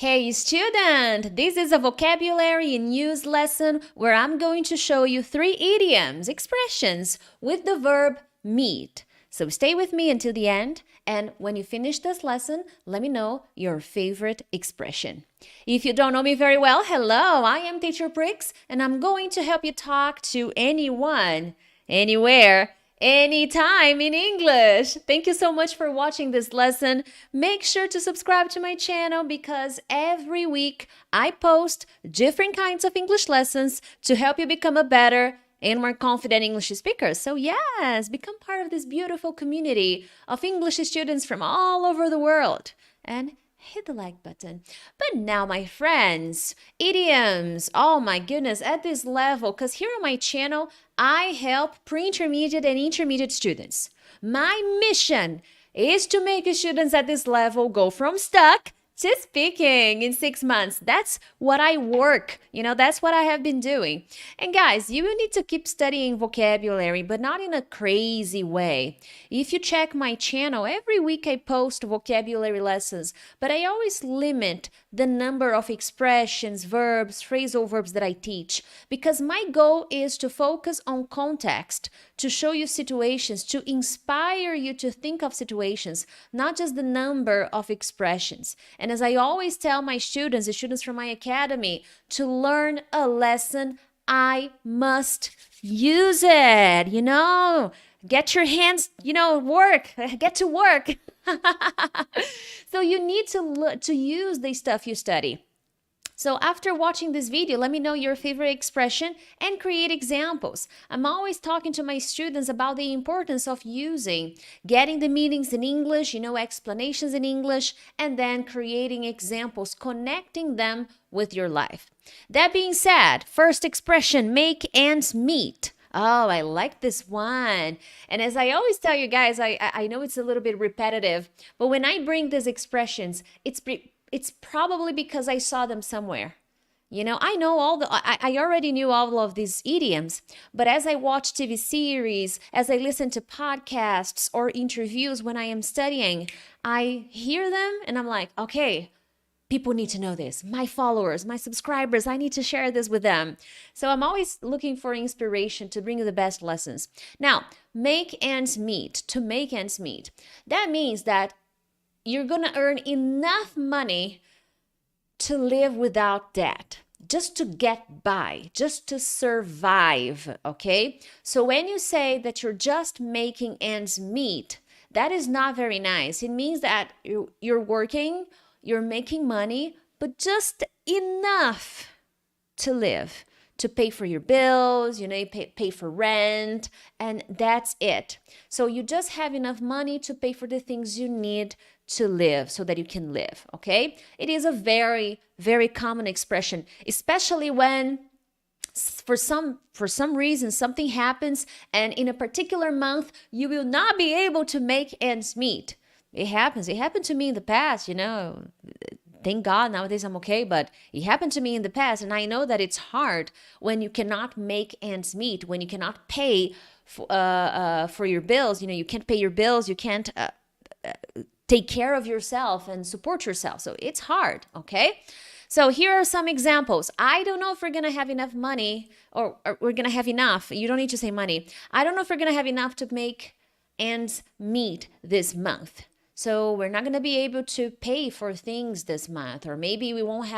Hey student, this is a vocabulary and use lesson where I'm going to show you 3 idioms, expressions with the verb meet. So stay with me until the end, and when you finish this lesson, let me know your favorite expression. If you don't know me very well, hello, I am Teacher Prix, and I'm going to help you talk to anyone, anywhere, anytime in English. Thank you so much for watching this lesson. Make sure to subscribe to my channel because every week I post different kinds of English lessons to help you become a better and more confident English speaker. So yes, become part of this beautiful community of English students from all over the world. And hit the like button. But now, my friends, idioms. Oh my goodness, at this level, because here on my channel, I help pre-intermediate and intermediate students. My mission is to make students at this level go from stuck to speaking in 6 months. That's what I work, that's what I have been doing. And guys, you will need to keep studying vocabulary, but not in a crazy way. If you check my channel, every week I post vocabulary lessons, but I always limit the number of expressions, verbs, phrasal verbs that I teach, because my goal is to focus on context, to show you situations, to inspire you to think of situations, not just the number of expressions. And as I always tell my students, the students from my academy, to learn a lesson, I must use it, Get your hands, work, get to work. So you need to use the stuff you study. So after watching this video, let me know your favorite expression and create examples. I'm always talking to my students about the importance of getting the meanings in English, explanations in English, and then creating examples, connecting them with your life. That being said, first expression, make ends meet. Oh, I like this one. And as I always tell you guys, I know it's a little bit repetitive, but when I bring these expressions, it's probably because I saw them somewhere. I know I already knew all of these idioms, but as I watch TV series, as I listen to podcasts or interviews when I am studying, I hear them and I'm like, okay, people need to know this. My followers, my subscribers, I need to share this with them. So I'm always looking for inspiration to bring you the best lessons. Now, make ends meet, to make ends meet. That means that you're going to earn enough money to live without debt, just to get by, just to survive, okay? So when you say that you're just making ends meet, that is not very nice. It means that you're working, you're making money, but just enough to live, to pay for your bills, pay for rent, and that's it. So you just have enough money to pay for the things you need to live so that you can live, okay? It is a very, very common expression, especially when for some reason something happens and in a particular month you will not be able to make ends meet. It happens. It happened to me in the past, Thank God nowadays I'm okay, but it happened to me in the past, and I know that it's hard when you cannot make ends meet, when you cannot pay for your bills. You can't pay your bills, you can't take care of yourself and support yourself. So it's hard, okay? So here are some examples. I don't know if we're going to have enough money or we're going to have enough. You don't need to say money. I don't know if we're going to have enough to make ends meet this month. So we're not going to be able to pay for things this month, or maybe we won't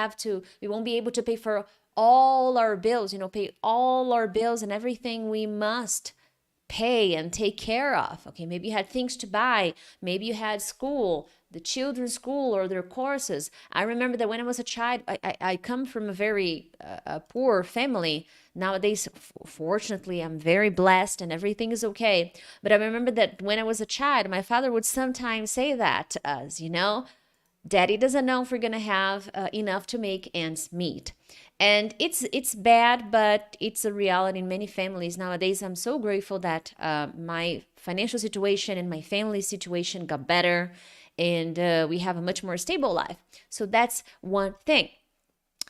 be able to pay for all our bills, pay all our bills and everything we must pay and take care of. Okay, maybe you had things to buy, maybe you had school, the children's school or their courses. I remember that when I was a child, I come from a very poor family. Nowadays, fortunately, I'm very blessed and everything is okay. But I remember that when I was a child, my father would sometimes say that to us, Daddy doesn't know if we're going to have enough to make ends meet. And it's bad, but it's a reality in many families nowadays. I'm so grateful that my financial situation and my family situation got better, and we have a much more stable life. So that's one thing.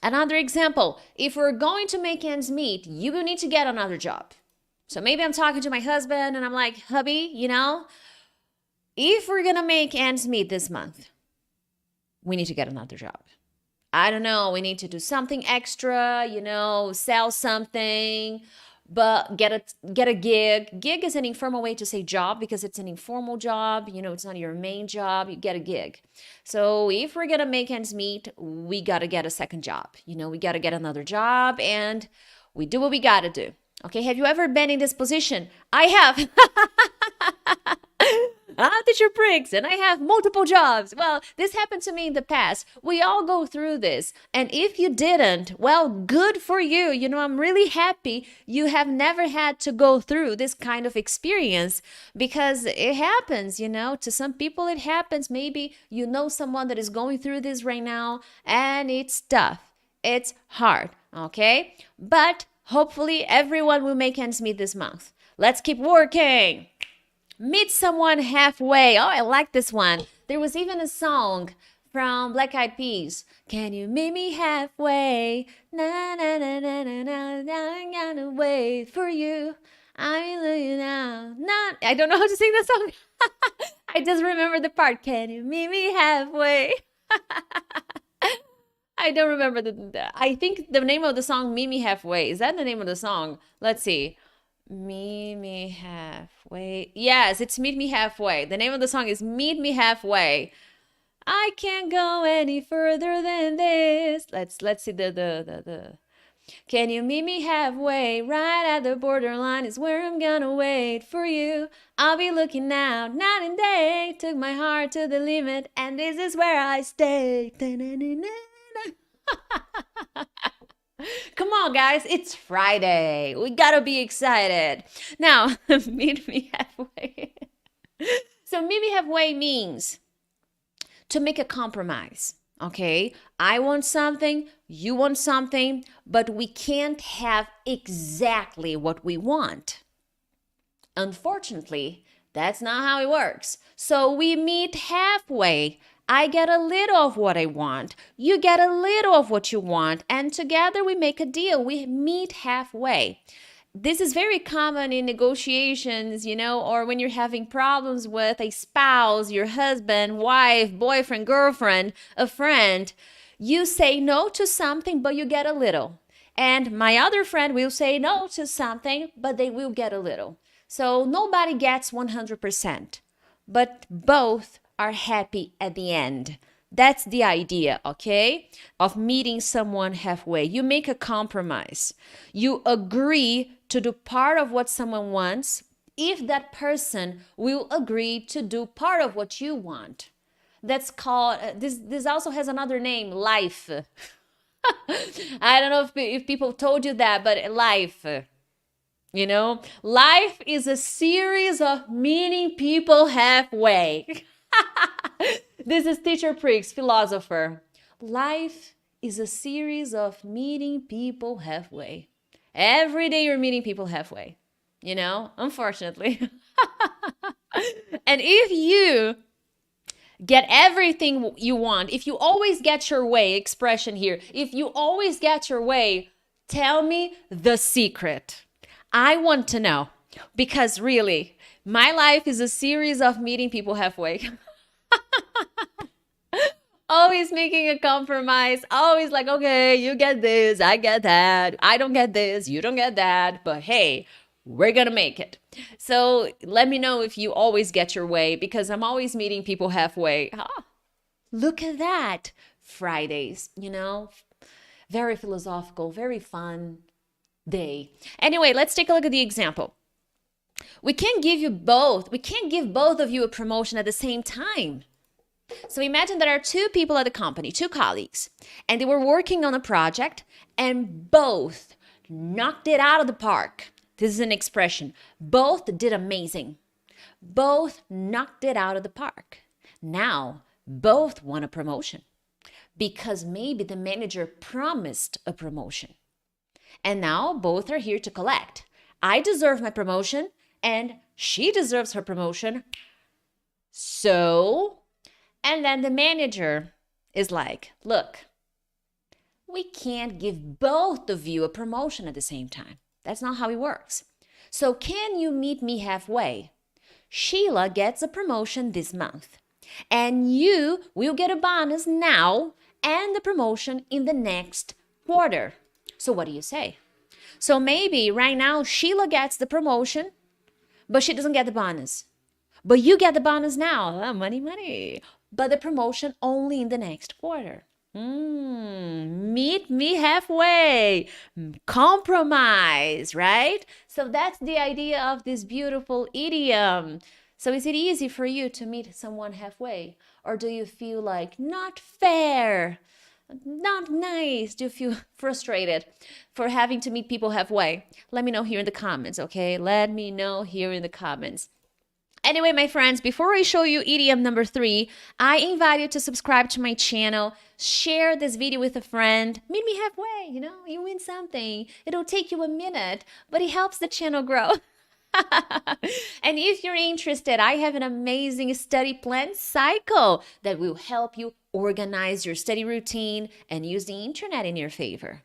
Another example, if we're going to make ends meet, you will need to get another job. So maybe I'm talking to my husband and I'm like, hubby, if we're going to make ends meet this month, we need to get another job. I don't know, we need to do something extra, sell something, but get a gig. Gig is an informal way to say job because it's an informal job, it's not your main job, you get a gig. So if we're gonna make ends meet, we gotta get a second job. We gotta get another job and we do what we gotta do. Okay, have you ever been in this position? I have. I'm Teacher Prix and I have multiple jobs. Well, this happened to me in the past. We all go through this. And if you didn't, well, good for you. I'm really happy you have never had to go through this kind of experience because it happens, to some people it happens. Maybe you know someone that is going through this right now and it's tough. It's hard, okay? But hopefully everyone will make ends meet this month. Let's keep working. Meet someone halfway. Oh, I like this one. There was even a song from Black Eyed Peas. Can you meet me halfway? Na na na na na na na. I'm gonna wait for you. I'm looking out. I don't know how to sing that song. I just remember the part. Can you meet me halfway? I don't remember I think the name of the song, Meet Me Halfway. Is that the name of the song? Let's see. Meet me halfway. Yes, it's Meet Me Halfway. The name of the song is Meet Me Halfway. I can't go any further than this. Let's see the Can you meet me halfway? Right at the borderline is where I'm gonna wait for you. I'll be looking out night and day. Took my heart to the limit and this is where I stay. Come on, guys, it's Friday. We gotta be excited. Now, meet me halfway. So meet me halfway means to make a compromise, okay? I want something, you want something, but we can't have exactly what we want. Unfortunately, that's not how it works. So we meet halfway. I get a little of what I want. You get a little of what you want. And together we make a deal. We meet halfway. This is very common in negotiations, or when you're having problems with a spouse, your husband, wife, boyfriend, girlfriend, a friend. You say no to something, but you get a little. And my other friend will say no to something, but they will get a little. So nobody gets 100%, but both are happy at the end. That's the idea, okay? Of meeting someone halfway. You make a compromise. You agree to do part of what someone wants if that person will agree to do part of what you want. That's called, this also has another name, life. I don't know if people told you that, but life. Life is a series of meeting people halfway. This is Teacher Prix, philosopher. Life is a series of meeting people halfway. Every day you're meeting people halfway, unfortunately. And if you get everything you want, if you always get your way, expression here, if you always get your way, tell me the secret. I want to know, because really, my life is a series of meeting people halfway. Always making a compromise, always like, okay, you get this, I get that, I don't get this, you don't get that, but hey, we're gonna make it. So let me know if you always get your way, because I'm always meeting people halfway. Look at that. Fridays, very philosophical, very fun day. Anyway, let's take a look at the example. We can't give both of you a promotion at the same time. So imagine there are two people at the company, two colleagues, and they were working on a project and both knocked it out of the park. This is an expression. Both did amazing. Both knocked it out of the park. Now, both want a promotion because maybe the manager promised a promotion. And now both are here to collect. I deserve my promotion and she deserves her promotion. So, and then the manager is like, look, we can't give both of you a promotion at the same time. That's not how it works. So can you meet me halfway? Sheila gets a promotion this month and you will get a bonus now and the promotion in the next quarter. So what do you say? So maybe right now Sheila gets the promotion, but she doesn't get the bonus. But you get the bonus now. Money, money. But the promotion only in the next quarter. Meet me halfway. Compromise, right? So that's the idea of this beautiful idiom. So is it easy for you to meet someone halfway? Or do you feel like not fair? Not nice? Do you feel frustrated for having to meet people halfway? Let me know here in the comments, okay? Let me know here in the comments. Anyway, my friends, before I show you idiom number 3, I invite you to subscribe to my channel, share this video with a friend, meet me halfway, you win something. It'll take you a minute, but it helps the channel grow. And if you're interested, I have an amazing study plan cycle that will help you organize your study routine and use the internet in your favor.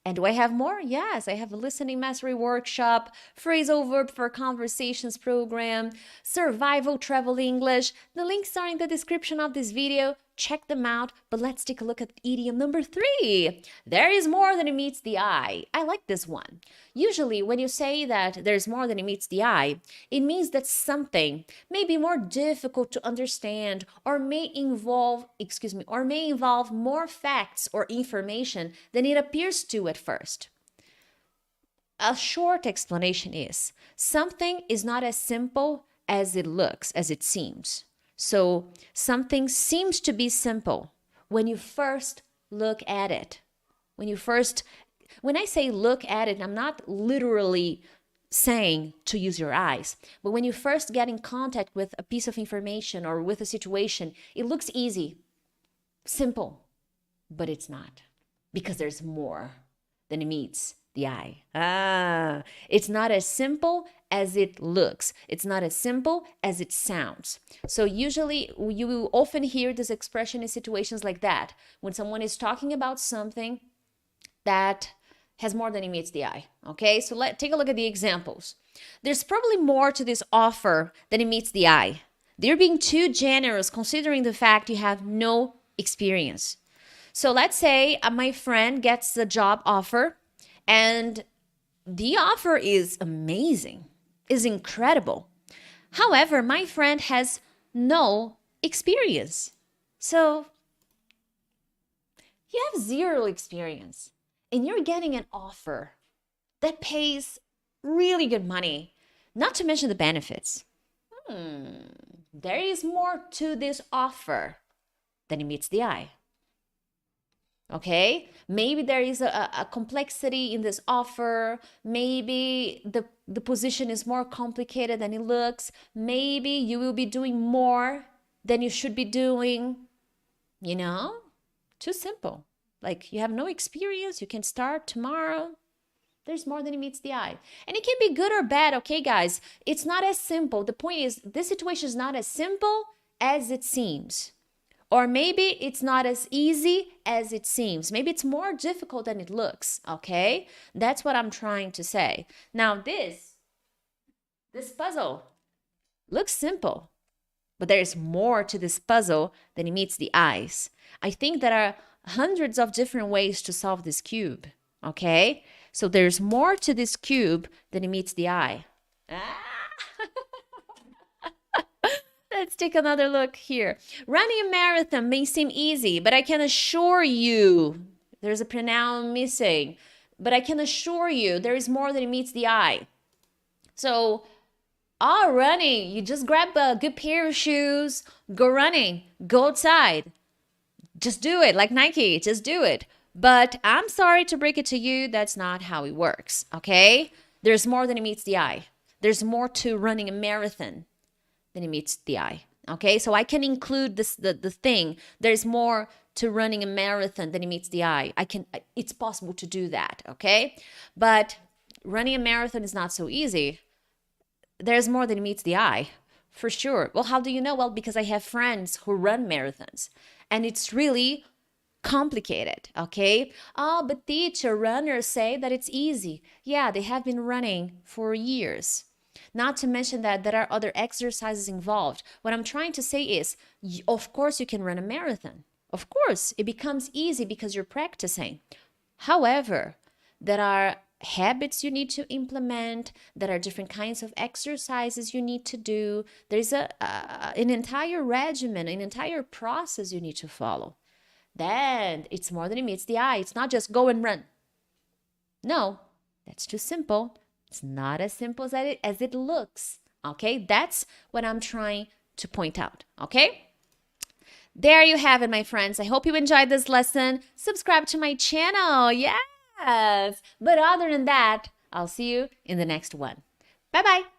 And do I have more? Yes, I have a listening mastery workshop, phrasal verb for conversations program, survival travel English. The links are in the description of this video. Check them out, but let's take a look at idiom number 3. There is more than it meets the eye. I like this one. Usually when you say that there's more than it meets the eye, it means that something may be more difficult to understand or may involve more facts or information than it appears to at first. A short explanation is something is not as simple as it looks, as it seems. So something seems to be simple when you first look at it. When I say look at it, I'm not literally saying to use your eyes, but when you first get in contact with a piece of information or with a situation, it looks easy, simple, but it's not, because there's more than it meets the eye. It's not as simple as it looks. It's not as simple as it sounds. So usually you will often hear this expression in situations like that, when someone is talking about something that has more than it meets the eye. Okay, so let's take a look at the examples. There's probably more to this offer than it meets the eye. They're being too generous considering the fact you have no experience. So let's say my friend gets a job offer and the offer is amazing, is incredible. However, my friend has no experience. So you have zero experience and you're getting an offer that pays really good money, not to mention the benefits. There is more to this offer than it meets the eye. Okay, maybe there is a complexity in this offer. Maybe the position is more complicated than it looks. Maybe you will be doing more than you should be doing. Too simple. Like you have no experience, you can start tomorrow. There's more than it meets the eye. And it can be good or bad, okay, guys? It's not as simple. The point is, this situation is not as simple as it seems. Or maybe it's not as easy as it seems. Maybe it's more difficult than it looks, okay? That's what I'm trying to say. Now this puzzle looks simple, but there's more to this puzzle than it meets the eyes. I think there are hundreds of different ways to solve this cube, okay? So there's more to this cube than it meets the eye. Let's take another look here. Running a marathon may seem easy, but I can assure you, there's a pronoun missing, but I can assure you there is more than it meets the eye. So, running, you just grab a good pair of shoes, go running, go outside. Just do it, like Nike, just do it. But I'm sorry to break it to you, that's not how it works, okay? There's more than it meets the eye. There's more to running a marathon than it meets the eye, okay? So I can include this the thing. There's more to running a marathon than it meets the eye. It's possible to do that, okay? But running a marathon is not so easy. There's more than it meets the eye, for sure. Well, how do you know? Well, because I have friends who run marathons, and it's really complicated, okay? But teacher, runners say that it's easy. Yeah, they have been running for years. Not to mention that there are other exercises involved. What I'm trying to say is, of course you can run a marathon. Of course, it becomes easy because you're practicing. However, there are habits you need to implement. There are different kinds of exercises you need to do. There's an entire regimen, an entire process you need to follow. Then it's more than it meets the eye. It's not just go and run. No, that's too simple. It's not as simple as it looks. Okay, that's what I'm trying to point out. Okay, there you have it, my friends. I hope you enjoyed this lesson. Subscribe to my channel. Yes. But other than that, I'll see you in the next one. Bye-bye.